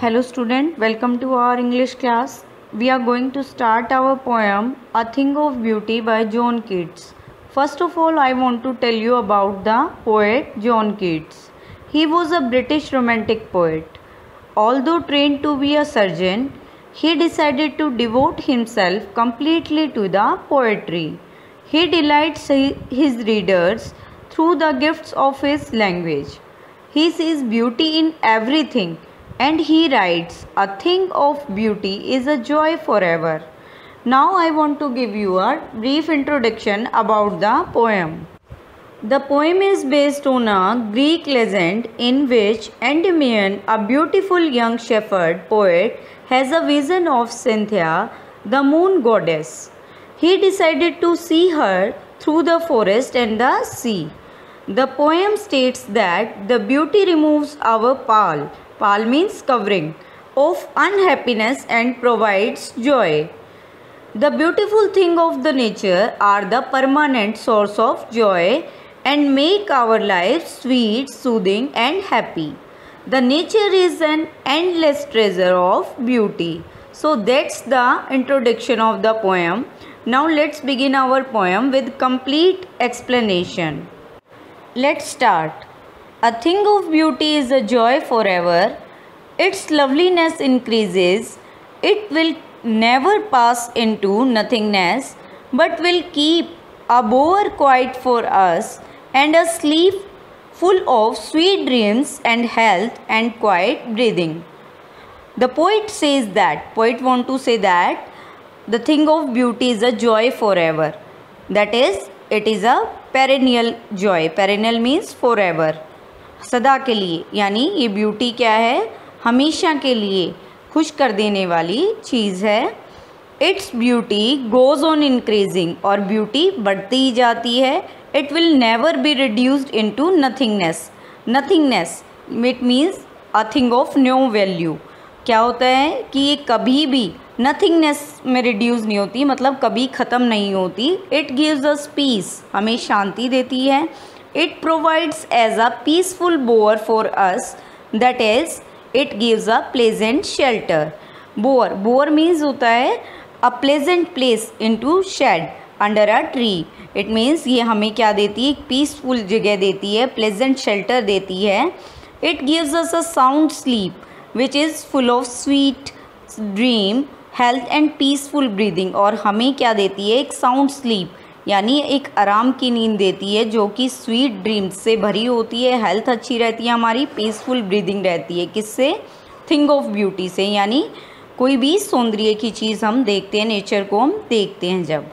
Hello student, welcome to our English class. We are going to start our poem A Thing of Beauty by John Keats. First of all, I want to tell you about the poet John Keats. He was a British romantic poet. Although trained to be a surgeon, he decided to devote himself completely to the poetry. He delights his readers through the gifts of his language. He sees beauty in everything, and he writes, "A thing of beauty is a joy forever." Now I want to give you a brief introduction about the poem. The poem is based on a Greek legend in which Endymion, a beautiful young shepherd poet, has a vision of Cynthia, the moon goddess. He decided to see her through the forest and the sea. The poem states that the beauty removes our pall means covering, of unhappiness and provides joy. The beautiful thing of the nature are the permanent source of joy and make our lives sweet, soothing and happy. The nature is an endless treasure of beauty. So that's the introduction of the poem. Now let's begin our poem with complete explanation. Let's start. A thing of beauty is a joy forever. Its loveliness increases. It will never pass into nothingness, but will keep a bower quiet for us and a sleep full of sweet dreams and health and quiet breathing. The poet want to say that the thing of beauty is a joy forever. That is, it is a perennial joy. Perennial means forever. सदा के लिए, यानी ये beauty क्या है, हमेशा के लिए खुश कर देने वाली चीज़ है. It's beauty goes on increasing, और ब्यूटी बढ़ती ही जाती है. It will never be reduced into nothingness. Nothingness it means a thing of no value. क्या होता है कि ये कभी भी नथिंगनेस में रिड्यूस नहीं होती, मतलब कभी ख़त्म नहीं होती. इट गिव्स अस पीस, हमें शांति देती है. It provides as a peaceful bower for us, that is it gives a pleasant shelter. Bower means होता है a pleasant place into shade under a tree. It means ये हमें क्या देती है, एक पीसफुल जगह देती है, प्लेजेंट शेल्टर देती है. It gives us a sound sleep which is full of sweet dream, health and peaceful breathing. और हमें क्या देती है, एक साउंड स्लीप, यानी एक आराम की नींद देती है जो कि स्वीट ड्रीम्स से भरी होती है. हेल्थ अच्छी रहती है हमारी, पीसफुल ब्रीदिंग रहती है. किससे? थिंग ऑफ ब्यूटी से. यानी कोई भी सौंदर्य की चीज़ हम देखते हैं, नेचर को हम देखते हैं जब.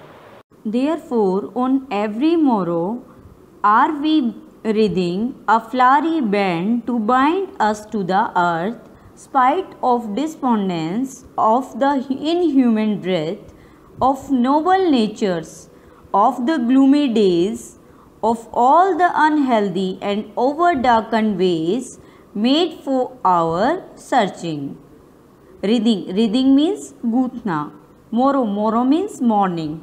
Therefore on every morrow are we wreathing a flowery band to bind us to the earth, spite of despondence of the inhuman dread of noble natures, of the gloomy days, of all the unhealthy and over-darkened ways made for our searching. Wreathing means gutna. Morrow means morning.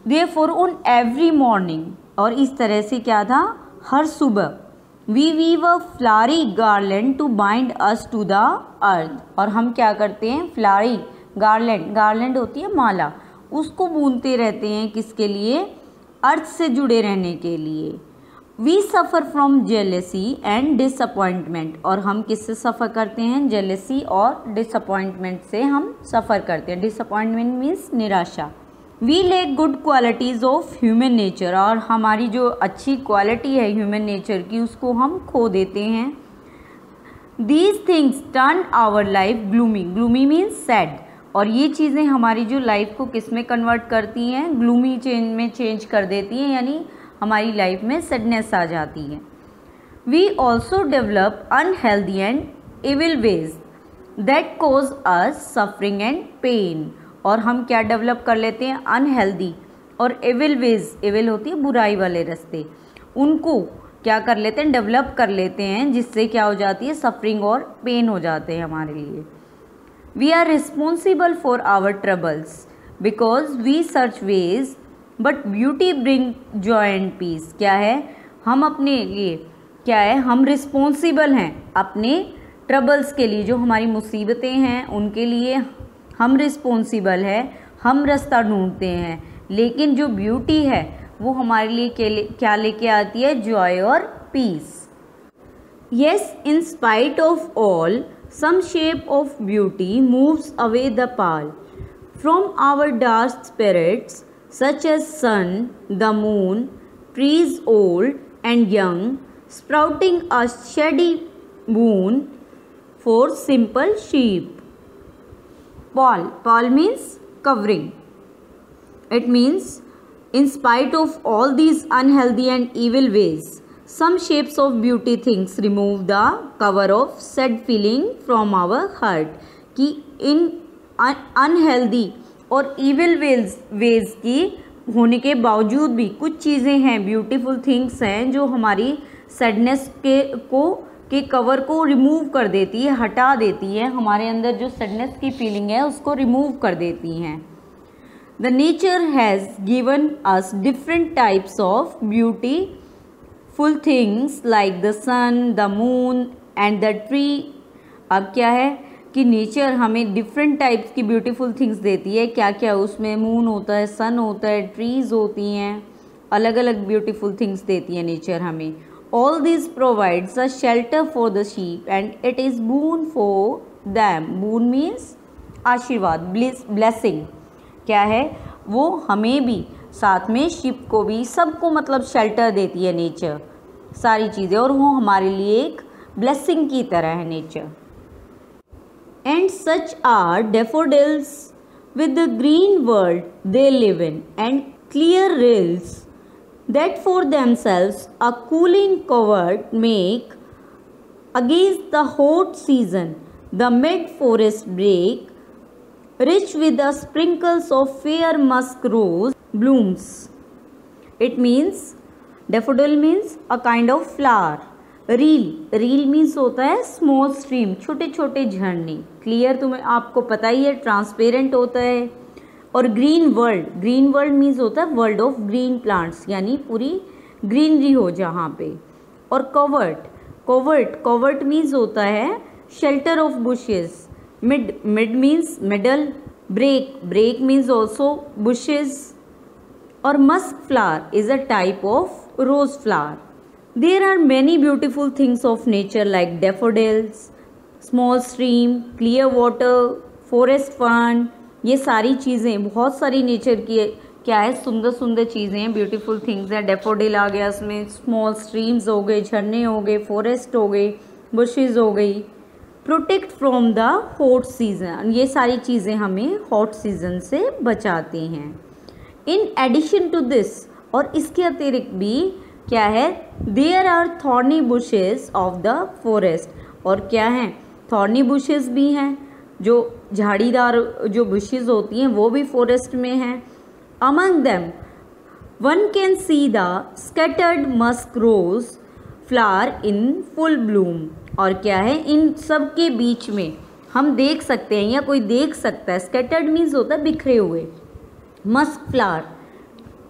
Therefore on every morning, और इस तरह से क्या था, हर सुबह. We weave a flowery garland to bind us to the earth. और हम क्या करते हैं, flowery garland होती है माला, उसको बुनते रहते हैं. किसके लिए? अर्थ से जुड़े रहने के लिए. We suffer from jealousy and disappointment. और हम किससे सफ़र करते हैं, jealousy और disappointment से हम सफ़र करते हैं. disappointment means निराशा. We lack good qualities of human nature. और हमारी जो अच्छी क्वालिटी है ह्यूमन नेचर की, उसको हम खो देते हैं. These things turn our life gloomy. Gloomy means sad. और ये चीज़ें हमारी जो लाइफ को किस में कन्वर्ट करती हैं, ग्लूमी में चेंज कर देती हैं, यानी हमारी लाइफ में सैडनेस आ जाती है. We also develop unhealthy and evil ways that cause us suffering and pain. और हम क्या डेवलप कर लेते हैं, अनहेल्दी और एविल वेज. एविल होती है बुराई वाले रास्ते, उनको क्या कर लेते हैं, डेवलप कर लेते हैं, जिससे क्या हो जाती है, सफरिंग और पेन हो जाते हैं हमारे लिए. We are responsible for our troubles because we search ways but beauty bring joy and peace. क्या है, हम अपने लिए क्या है, हम रिस्पॉन्सिबल हैं अपने ट्रबल्स के लिए, जो हमारी मुसीबतें हैं उनके लिए हम रिस्पॉन्सिबल है, हम रास्ता ढूंढते हैं, लेकिन जो ब्यूटी है वो हमारे लिए क्या लेके आती है? जॉय और peace. Yes, in spite of all some shape of beauty moves away the pall from our dark spirits, such as sun, the moon, trees old and young, sprouting a shady boon for simple sheep. Pall means covering. It means in spite of all these unhealthy and evil ways, some shapes of beauty things remove the cover of sad feeling from our heart. कि इन unhealthy और evil veg की होने के बावजूद भी कुछ चीज़ें हैं, ब्यूटीफुल थिंग्स हैं, जो हमारी सैडनेस के कवर को रिमूव कर देती है, हटा देती है, हमारे अंदर जो सैडनेस की फीलिंग है उसको रिमूव कर देती हैं। The nature has given us different types of beautiful things like the sun, the moon and the tree. अब क्या है कि नेचर हमें डिफरेंट टाइप्स की ब्यूटीफुल थिंग्स देती है। क्या क्या उसमें? मून होता है, सन होता है, ट्रीज होती हैं, अलग अलग ब्यूटीफुल थिंग्स देती है नेचर हमें। All this provides a shelter for the sheep and it is boon for them. Boon means आशीर्वाद, ब्लेसिंग। क्या है वो? हमें भी, साथ में शिप को भी, सबको मतलब शेल्टर देती है नेचर, सारी चीज़ें, और वो हमारे लिए एक ब्लेसिंग की तरह है nature. And such are daffodils with the green world they live in and clear rills that for themselves a cooling covert make against the hot season. The mid-forest break, rich with the sprinkles of fair musk rose blooms. It means, daffodil means a kind of flower. Reel means होता है small stream, छोटे छोटे झरने। Clear तुम्हें आपको पता ही है, transparent होता है। और ग्रीन वर्ल्ड मीन्स होता है वर्ल्ड ऑफ ग्रीन प्लांट्स, यानी पूरी ग्रीनरी हो जहाँ पे। और कवर्ट मीन्स होता है shelter of bushes. Mid means middle. Brake means also bushes. और musk flower is a type of rose flower. There are many beautiful things of nature like daffodils, small stream, clear water, forest fern. ये सारी चीज़ें, बहुत सारी nature की क्या है, सुंदर सुंदर चीज़ें हैं, ब्यूटीफुल थिंग्स हैं। डेफोडिल आ गया इसमें, स्मॉल स्ट्रीम्स हो गए, झरने हो गए, फॉरेस्ट हो गई, बुशेज हो गई। Protect from the hot season, ये सारी चीज़ें हमें हॉट सीजन से बचाती हैं। इन एडिशन टू दिस, और इसके अतिरिक्त भी क्या है, there are thorny bushes of the forest. और क्या हैं? थॉर्नी बुशेस भी हैं, जो झाड़ीदार जो बुशेस होती हैं वो भी फॉरेस्ट में हैं। Among them one can see the scattered musk rose flower in full bloom. और क्या है, इन सब के बीच में हम देख सकते हैं या कोई देख सकता है, स्कैटर्ड मीन्स होता है बिखरे हुए, मस्क फ्लावर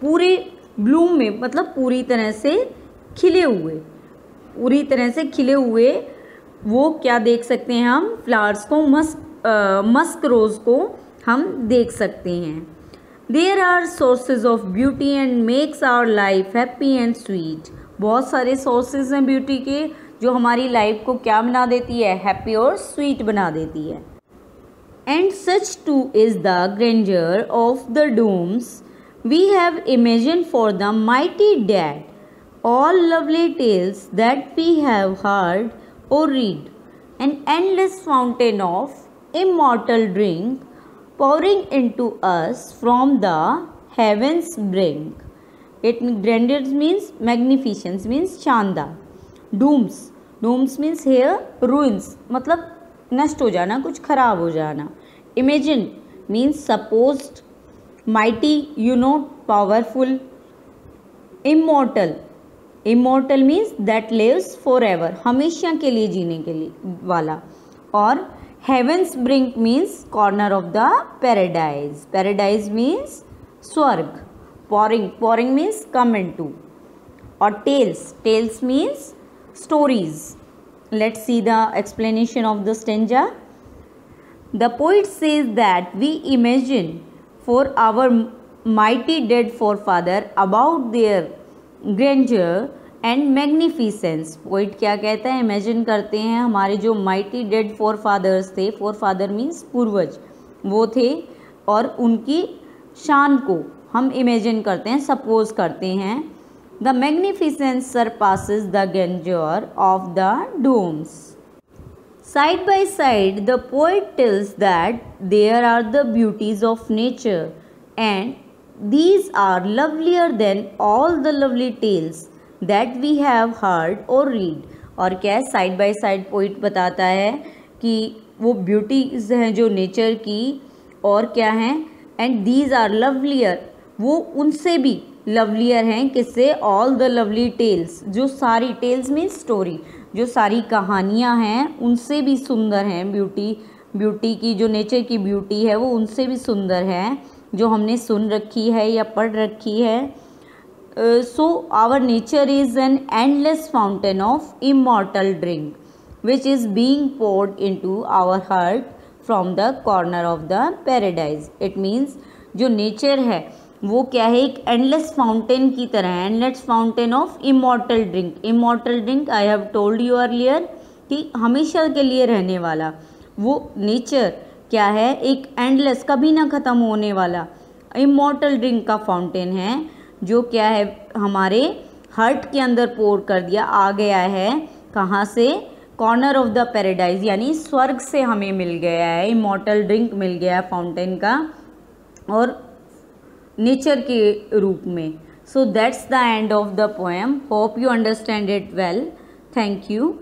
पूरे ब्लूम में मतलब पूरी तरह से खिले हुए, वो क्या देख सकते हैं हम, फ्लावर्स को, मस्क रोज को हम देख सकते हैं। There are sources of beauty and makes our life happy and sweet. बहुत सारे सोर्सेज हैं ब्यूटी के जो हमारी लाइफ को क्या बना देती है, हैप्पी और स्वीट बना देती है। And such too is the grandeur of the dooms we have imagined for the mighty dead, all lovely tales that we have heard or read, an endless fountain of immortal drink pouring into us from the heavens brink. It grandeur means magnificence, means शानदार। Dooms means here ruins, मतलब नष्ट हो जाना, कुछ खराब हो जाना। Imagine means supposed, mighty powerful। immortal means that lives forever, हमेशा के लिए जीने के लिए वाला। और heavens brink means corner of the paradise means स्वर्ग। pouring means come into। और tales means stories, Let's see the explanation of the stanza. The poet says that we imagine for our mighty dead forefather about their grandeur and magnificence. Poet क्या कहता है, imagine करते हैं हमारे जो mighty dead four fathers थे, four father means पूर्वज, वो थे, और उनकी शान को हम इमेजिन करते हैं, सपोज करते हैं. The magnificence surpasses the grandeur of the dooms. Side by side, the poet tells that there are the beauties of nature, and these are lovelier than all the lovely tales that we have heard or read. और क्या है, side by side poet बताता है कि वो beauties हैं जो nature की, और क्या हैं, एंड दीज आर लवलियर, वो उनसे भी लवलियर हैं, किससे, ऑल द लवली टेल्स, जो सारी टेल्स में स्टोरी, जो सारी कहानियाँ हैं उनसे भी सुंदर हैं. ब्यूटी की जो नेचर की ब्यूटी है वो उनसे भी सुंदर है, जो हमने सुन रखी है या पढ़ रखी है. So our nature is an endless fountain of immortal drink which is being poured into our heart from the corner of the paradise. It means जो नेचर है वो क्या है, एक एंडलेस फाउंटेन की तरह है, endless fountain of immortal drink. Immortal drink I have told you earlier कि हमेशा के लिए रहने वाला. वो नेचर क्या है, एक एंडलेस, कभी ना ख़त्म होने वाला इमॉर्टल ड्रिंक का फाउंटेन है, जो क्या है, हमारे हार्ट के अंदर पोर कर दिया, आ गया है. कहाँ से, कॉर्नर ऑफ द पैराडाइज, यानी स्वर्ग से हमें मिल गया है, इमॉर्टल ड्रिंक मिल गया है फाउंटेन का, और नेचर के रूप में. So that's the end of the poem. Hope you understand it well. Thank you.